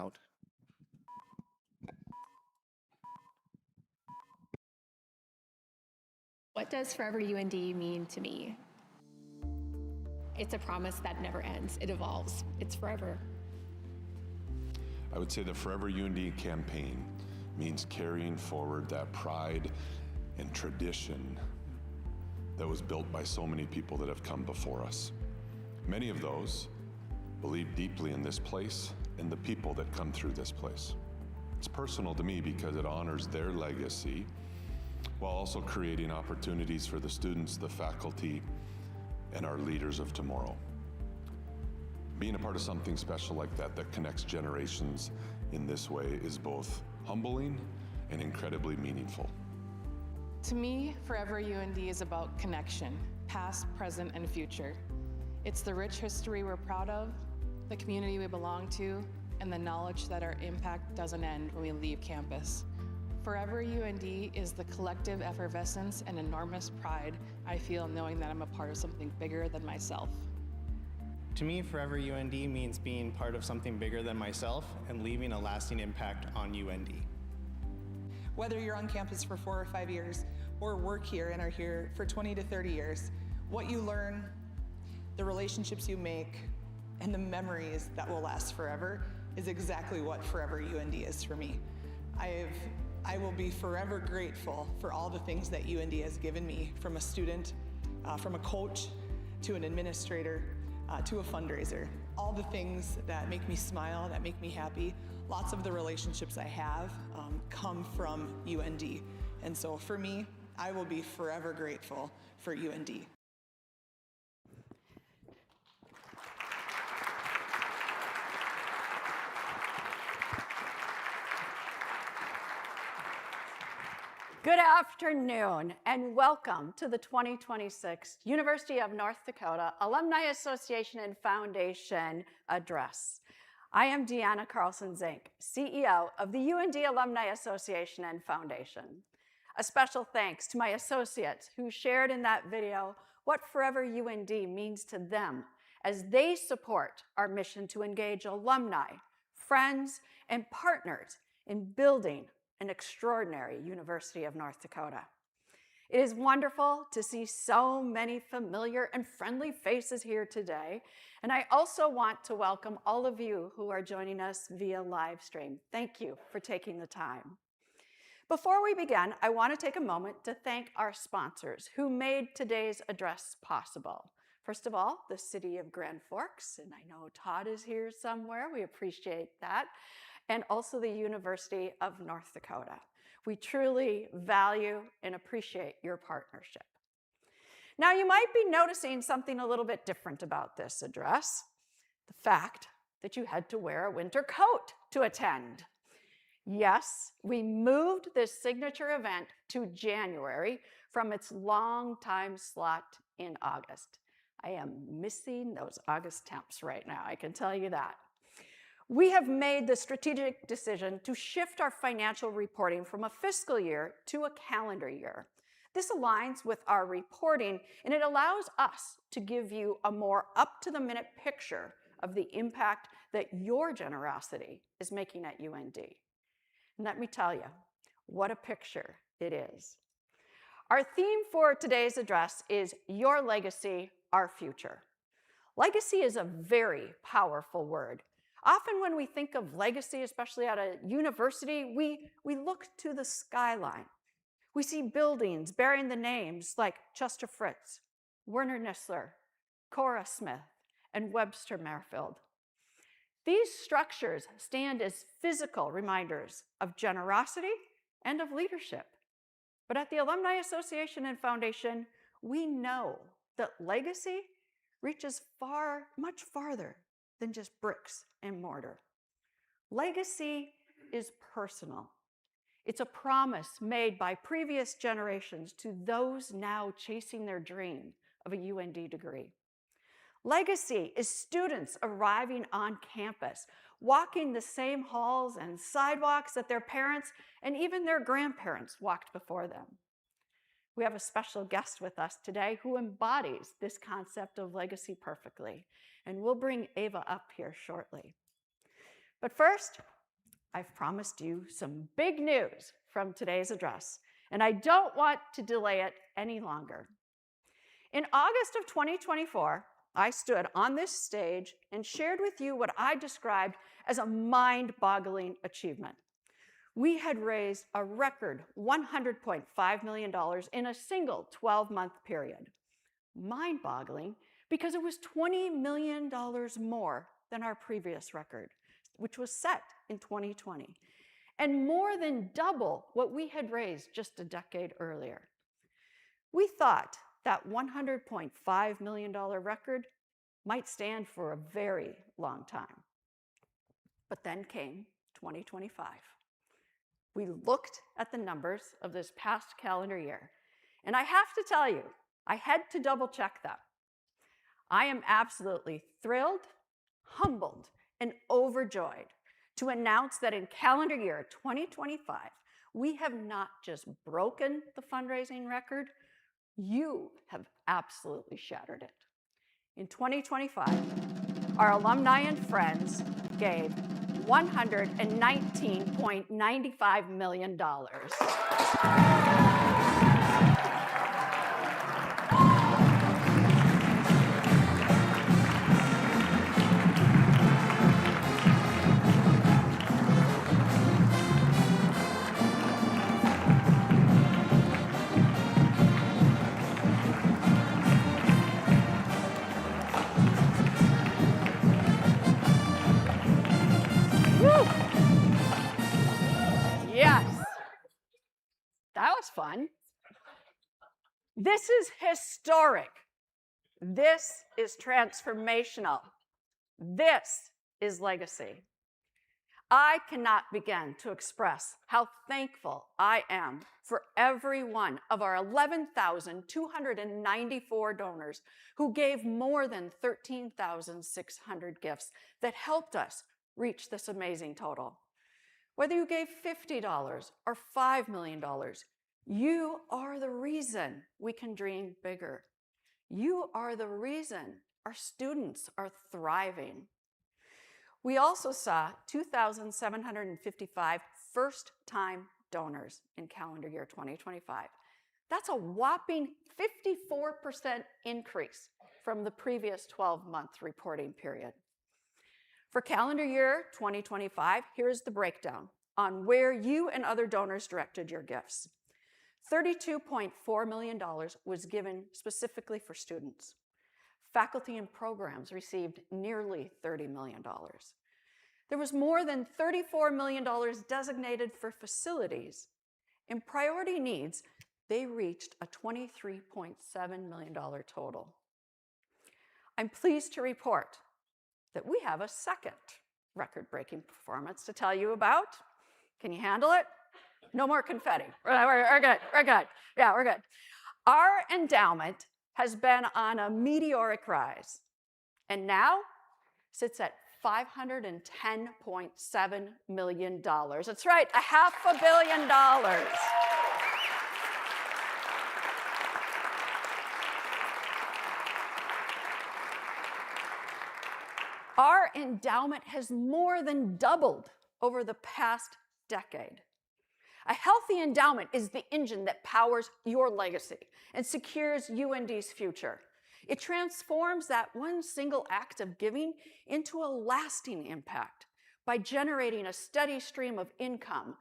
out. What does Forever UND mean to me? It's a promise that never ends. It evolves. It's forever. I would say the Forever UND campaign means carrying forward that pride and tradition that was built by so many people that have come before us. Many of those believe deeply in this place and the people that come through this place. It's personal to me because it honors their legacy while also creating opportunities for the students, the faculty, and our leaders of tomorrow. Being a part of something special like that connects generations in this way is both humbling and incredibly meaningful. To me, Forever UND is about connection, past, present, and future. It's the rich history we're proud of, the community we belong to, and the knowledge that our impact doesn't end when we leave campus. Forever UND is the collective effervescence and enormous pride I feel knowing that I'm a part of something bigger than myself. To me, Forever UND means being part of something bigger than myself and leaving a lasting impact on UND. Whether you're on campus for 4 or 5 years, or work here and are here for 20 to 30 years, what you learn, the relationships you make, and the memories that will last forever is exactly what Forever UND is for me. I will be forever grateful for all the things that UND has given me, from a student, from a coach, to an administrator, to a fundraiser. All the things that make me smile, that make me happy, lots of the relationships I have come from UND. And so for me, I will be forever grateful for UND. Good afternoon and welcome to the 2026 University of North Dakota Alumni Association and Foundation Address. I am Deanna Carlson-Zink, CEO of the UND Alumni Association and Foundation. A special thanks to my associates who shared in that video what Forever UND means to them as they support our mission to engage alumni, friends, and partners in building an extraordinary University of North Dakota. It is wonderful to see so many familiar and friendly faces here today, and I also want to welcome all of you who are joining us via live stream. Thank you for taking the time. Before we begin, I want to take a moment to thank our sponsors who made today's address possible. First of all, the City of Grand Forks, and I know Todd is here somewhere, we appreciate that, and also the University of North Dakota. We truly value and appreciate your partnership. Now, you might be noticing something a little bit different about this address, the fact that you had to wear a winter coat to attend. Yes, we moved this signature event to January from its long-time slot in August. I am missing those August temps right now, I can tell you that. We have made the strategic decision to shift our financial reporting from a fiscal year to a calendar year. This aligns with our reporting, and it allows us to give you a more up-to-the-minute picture of the impact that your generosity is making at UND. And let me tell you, what a picture it is. Our theme for today's address is Your Legacy, Our Future. Legacy is a very powerful word. Often when we think of legacy, especially at a university, we look to the skyline. We see buildings bearing the names like Chester Fritz, Werner Nissler, Cora Smith, and Webster Merrifield. These structures stand as physical reminders of generosity and of leadership. But at the Alumni Association and Foundation, we know that legacy reaches much farther than just bricks and mortar. Legacy is personal. It's a promise made by previous generations to those now chasing their dream of a UND degree. Legacy is students arriving on campus, walking the same halls and sidewalks that their parents and even their grandparents walked before them. We have a special guest with us today who embodies this concept of legacy perfectly, and we'll bring Ava up here shortly. But first, I've promised you some big news from today's address, and I don't want to delay it any longer. In August of 2024, I stood on this stage and shared with you what I described as a mind-boggling achievement. We had raised a record $100.5 million in a single 12-month period. Mind-boggling because it was $20 million more than our previous record, which was set in 2020, and more than double what we had raised just a decade earlier. We thought that $100.5 million record might stand for a very long time. But then came 2025. We looked at the numbers of this past calendar year, and I have to tell you, I had to double check them. I am absolutely thrilled, humbled, and overjoyed to announce that in calendar year 2025, we have not just broken the fundraising record, you have absolutely shattered it. In 2025, our alumni and friends gave $119.95 million. Yes, that was fun. This is historic. This is transformational. This is legacy. I cannot begin to express how thankful I am for every one of our 11,294 donors who gave more than 13,600 gifts that helped us reach this amazing total. Whether you gave $50 or $5 million, you are the reason we can dream bigger. You are the reason our students are thriving. We also saw 2,755 first-time donors in calendar year 2025. That's a whopping 54% increase from the previous 12-month reporting period. For calendar year 2025, here's the breakdown on where you and other donors directed your gifts. $32.4 million was given specifically for students. Faculty and programs received nearly $30 million. There was more than $34 million designated for facilities. In priority needs, they reached a $23.7 million total. I'm pleased to report that we have a second record-breaking performance to tell you about. Can you handle it? No more confetti. We're good. Yeah, we're good. Our endowment has been on a meteoric rise and now sits at $510.7 million. That's right, $500 million. Our endowment has more than doubled over the past decade. A healthy endowment is the engine that powers your legacy and secures UND's future. It transforms that one single act of giving into a lasting impact by generating a steady stream of income.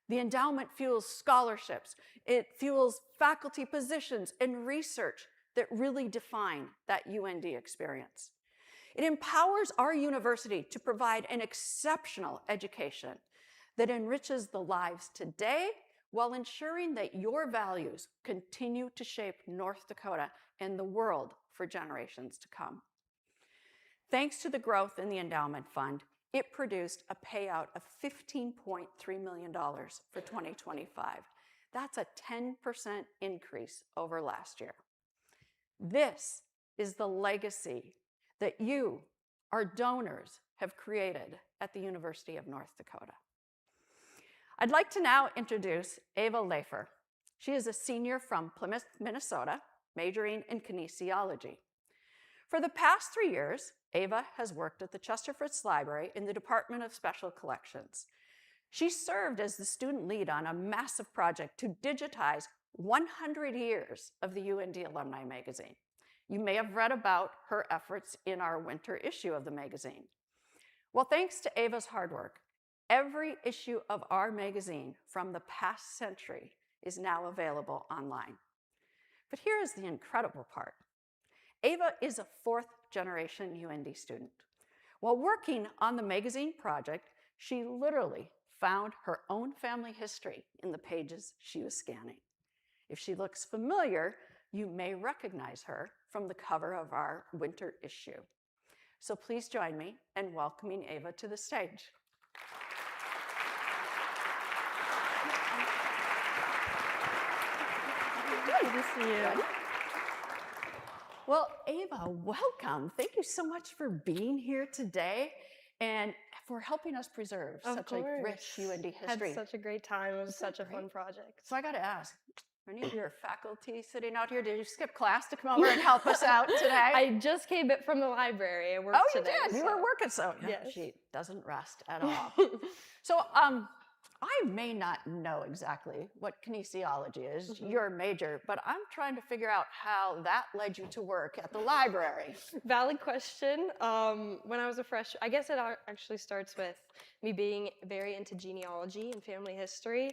The endowment fuels scholarships. It fuels faculty positions and research that really define that UND experience. It empowers our university to provide an exceptional education that enriches the lives today while ensuring that your values continue to shape North Dakota and the world for generations to come. Thanks to the growth in the endowment fund, it produced a payout of $15.3 million for 2025. That's a 10% increase over last year. This is the legacy that you, our donors, have created at the University of North Dakota. I'd like to now introduce Ava Lafer. She is a senior from Plymouth, Minnesota, majoring in kinesiology. For the past 3 years, Ava has worked at the Chesterfitz Library in the Department of Special Collections. She served as the student lead on a massive project to digitize 100 years of the UND Alumni magazine. You may have read about her efforts in our winter issue of the magazine. Well, thanks to Ava's hard work, every issue of our magazine from the past century is now available online. But here is the incredible part. Ava is a fourth-generation UND student. While working on the magazine project, she literally found her own family history in the pages she was scanning. If she looks familiar, you may recognize her from the cover of our winter issue. So please join me in welcoming Ava to the stage. Good to see you. Good. Well, Ava, welcome. Thank you so much for being here today and for helping us preserve such a rich UND history. Had such a great time. It was such a fun project. So I got to ask, any of your faculty sitting out here, did you skip class to come over and help us out today? I just came back from the library. I worked today. Oh, you did? You were working, so yes. She doesn't rest at all. So I may not know exactly what kinesiology is, your major, but I'm trying to figure out how that led you to work at the library. Valid question. When I was a freshman, I guess it actually starts with me being very into genealogy and family history.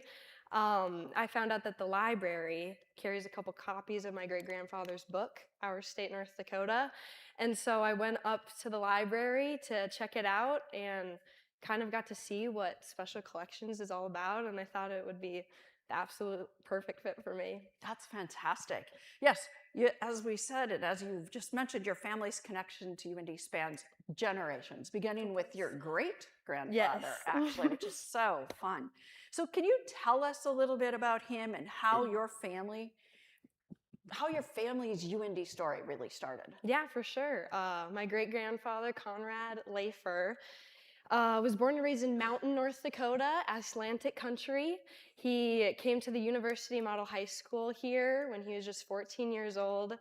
I found out that the library carries a couple copies of my great-grandfather's book, Our State, North Dakota. And so I went up to the library to check it out and kind of got to see what special collections is all about, and I thought it would be the absolute perfect fit for me. That's fantastic. Yes, as we said, and as you've just mentioned, your family's connection to UND spans generations, beginning with your great-grandfather, actually, which is so fun. So can you tell us a little bit about him and how your family's UND story really started? Yeah, for sure. My great-grandfather, Conrad Lafer, was born and raised in Mountain, North Dakota, Atlantic country. He came to the University Model High School here when he was just 14 years old.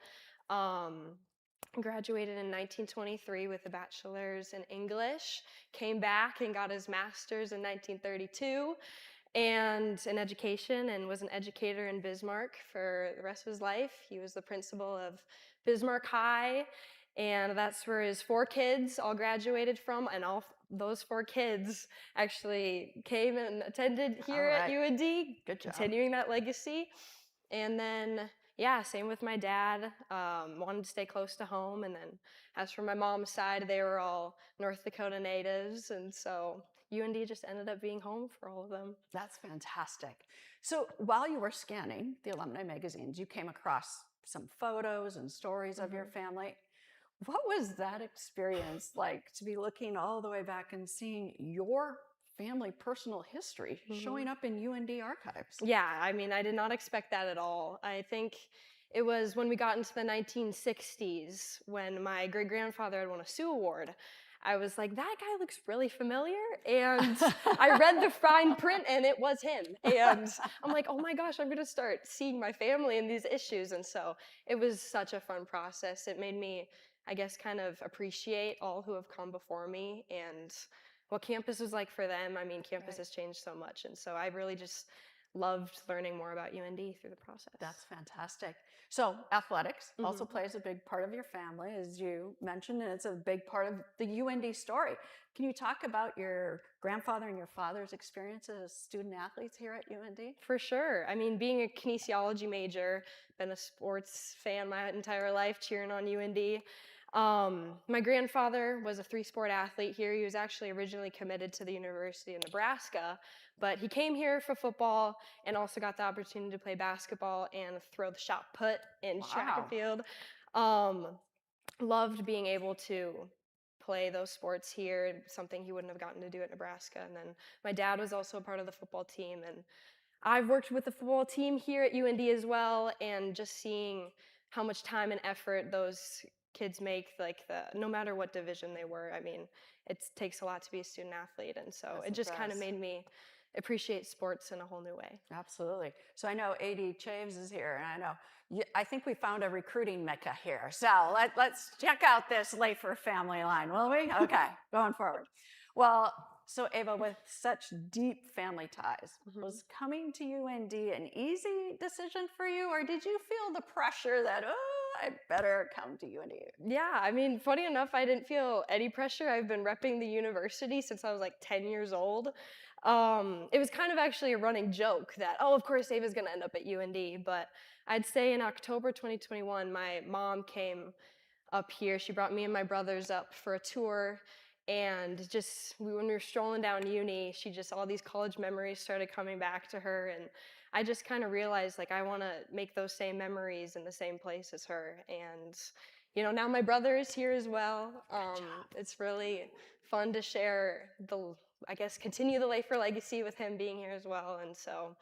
Graduated in 1923 with a bachelor's in English. Came back and got his master's in 1932 and in education, and was an educator in Bismarck for the rest of his life. He was the principal of Bismarck High, and that's where his 4 kids all graduated from, and all those 4 kids actually came and attended here at UND, Good job. continuing that legacy. And then, yeah, same with my dad, wanted to stay close to home. And then as for my mom's side, they were all North Dakota natives. And so UND just ended up being home for all of them. That's fantastic. So while you were scanning the alumni magazines, you came across some photos and stories of your family. What was that experience like, to be looking all the way back and seeing your family personal history showing up in UND archives? Yeah, I mean, I did not expect that at all. I think it was when we got into the 1960s when my great-grandfather had won a Sioux Award. I was like, that guy looks really familiar. And I read the fine print and it was him. And I'm like, oh my gosh, I'm going to start seeing my family in these issues. And so it was such a fun process. It made me, I guess, kind of appreciate all who have come before me and what campus was like for them. I mean, campus has changed so much. And so I really just loved learning more about UND through the process. That's fantastic. So athletics also plays a big part of your family, as you mentioned, and it's a big part of the UND story. Can you talk about your grandfather and your father's experiences as student athletes here at UND? For sure. I mean, being a kinesiology major, been a sports fan my entire life, cheering on UND. My grandfather was a 3-sport athlete here. He was actually originally committed to the University of Nebraska, but he came here for football and also got the opportunity to play basketball and throw the shot put in track and field. Loved being able to play those sports here, something he wouldn't have gotten to do at Nebraska. And then my dad was also a part of the football team, and I've worked with the football team here at UND as well, and just seeing how much time and effort those kids make, like no matter what division they were. I mean, it takes a lot to be a student athlete, and so it just kind of made me appreciate sports in a whole new way. Absolutely. So I know A.D. Chaves is here, and I think we found a recruiting mecca here. So let's check out this Lafer family line, will we? Okay, going forward. Well, So Ava, with such deep family ties, was coming to UND an easy decision for you, or did you feel the pressure that, oh, I better come to UND? Yeah, I mean, funny enough, I didn't feel any pressure. I've been repping the university since I was like 10 years old. It was kind of actually a running joke that, oh, of course, Ava's going to end up at UND. But I'd say in October 2021, my mom came up here. She brought me and my brothers up for a tour. And just when we were strolling down uni, all these college memories started coming back to her. And I just kind of realized, like, I want to make those same memories in the same place as her. And, now my brother is here as well. It's really fun to share continue the Lafer legacy with him being here as well. And so,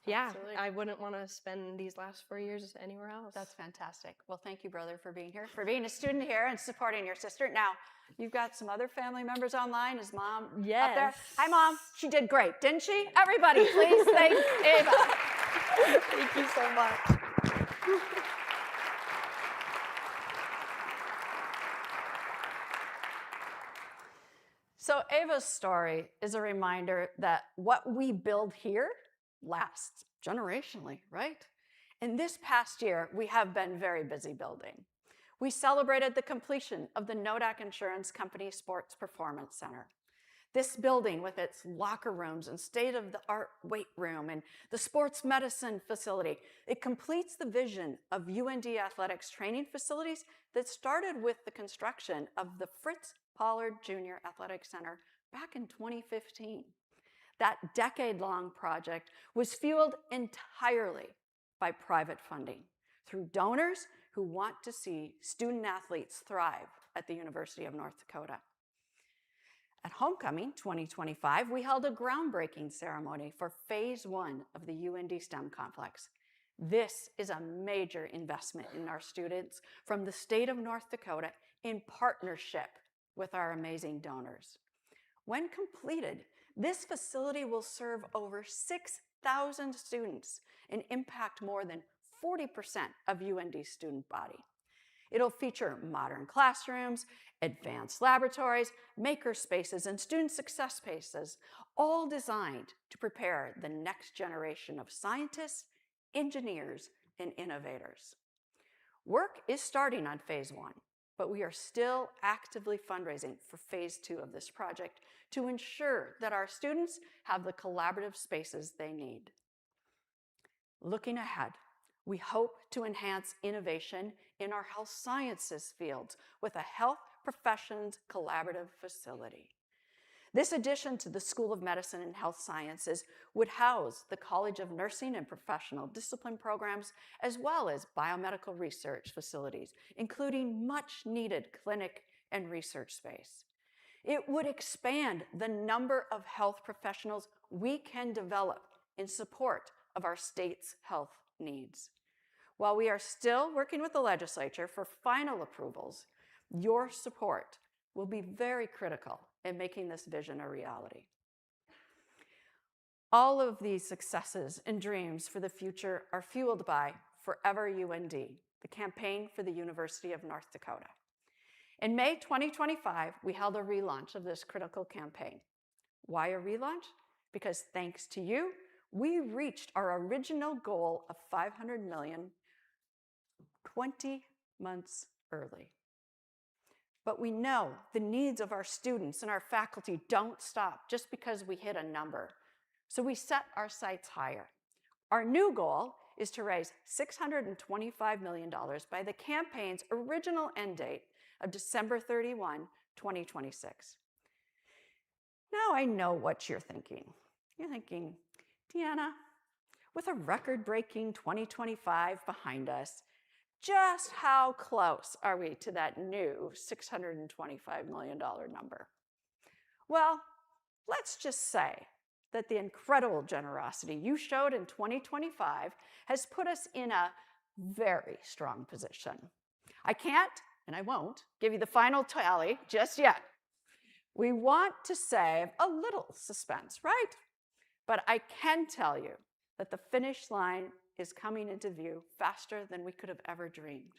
yeah, Absolutely. I wouldn't want to spend these last 4 years anywhere else. That's fantastic. Well, thank you, brother, for being here, for being a student here and supporting your sister. Now, you've got some other family members online. Is Mom up there? Yes. Hi, Mom. She did great, didn't she? Everybody, please thank Ava. Thank you so much. So Ava's story is a reminder that what we build here lasts generationally, right? In this past year, we have been very busy building. We celebrated the completion of the Nodak Insurance Company Sports Performance Center. This building, with its locker rooms and state-of-the-art weight room and the sports medicine facility, it completes the vision of UND athletics training facilities that started with the construction of the Fritz Pollard Jr. Athletic Center back in 2015. That decade-long project was fueled entirely by private funding through donors who want to see student athletes thrive at the University of North Dakota. At Homecoming 2025, we held a groundbreaking ceremony for Phase 1 of the UND STEM complex. This is a major investment in our students from the state of North Dakota in partnership with our amazing donors. When completed, this facility will serve over 6,000 students and impact more than 40% of UND's student body. It'll feature modern classrooms, advanced laboratories, maker spaces, and student success spaces, all designed to prepare the next generation of scientists, engineers, and innovators. Work is starting on Phase 1, but we are still actively fundraising for Phase 2 of this project to ensure that our students have the collaborative spaces they need. Looking ahead, we hope to enhance innovation in our health sciences fields with a health professions collaborative facility. This addition to the School of Medicine and Health Sciences would house the College of Nursing and Professional Discipline programs, as well as biomedical research facilities, including much-needed clinic and research space. It would expand the number of health professionals we can develop in support of our state's health needs. While we are still working with the legislature for final approvals, your support will be very critical in making this vision a reality. All of these successes and dreams for the future are fueled by Forever UND, the campaign for the University of North Dakota. In May 2025, we held a relaunch of this critical campaign. Why a relaunch? Because thanks to you, we reached our original goal of $500 million 20 months early. But we know the needs of our students and our faculty don't stop just because we hit a number. So we set our sights higher. Our new goal is to raise $625 million by the campaign's original end date of December 31, 2026. Now I know what you're thinking. You're thinking, Deanna, with a record-breaking 2025 behind us, just how close are we to that new $625 million number? Well, let's just say that the incredible generosity you showed in 2025 has put us in a very strong position. I can't, and I won't, give you the final tally just yet. We want to save a little suspense, right? But I can tell you that the finish line is coming into view faster than we could have ever dreamed.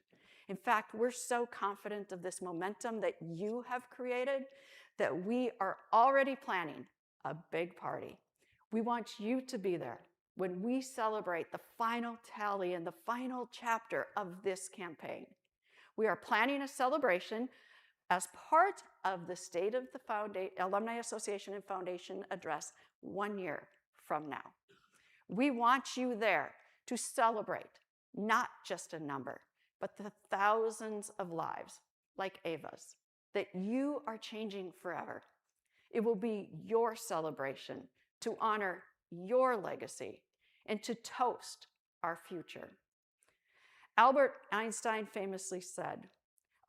In fact, we're so confident of this momentum that you have created that we are already planning a big party. We want you to be there when we celebrate the final tally and the final chapter of this campaign. We are planning a celebration as part of the State of the Alumni Association and Foundation address 1 year from now. We want you there to celebrate not just a number, but the thousands of lives like Ava's that you are changing forever. It will be your celebration to honor your legacy and to toast our future. Albert Einstein famously said,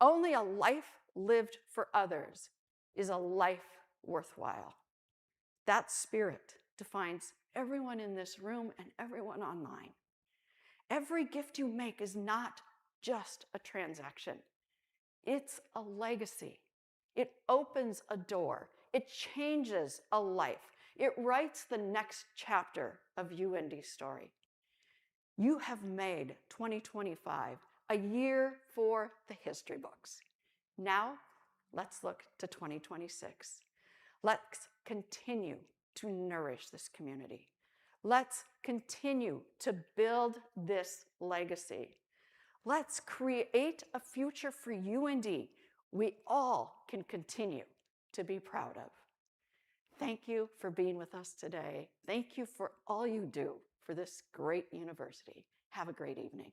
"Only a life lived for others is a life worthwhile." That spirit defines everyone in this room and everyone online. Every gift you make is not just a transaction. It's a legacy. It opens a door. It changes a life. It writes the next chapter of UND's story. You have made 2025 a year for the history books. Now, let's look to 2026. Let's continue to nourish this community. Let's continue to build this legacy. Let's create a future for UND we all can continue to be proud of. Thank you for being with us today. Thank you for all you do for this great university. Have a great evening.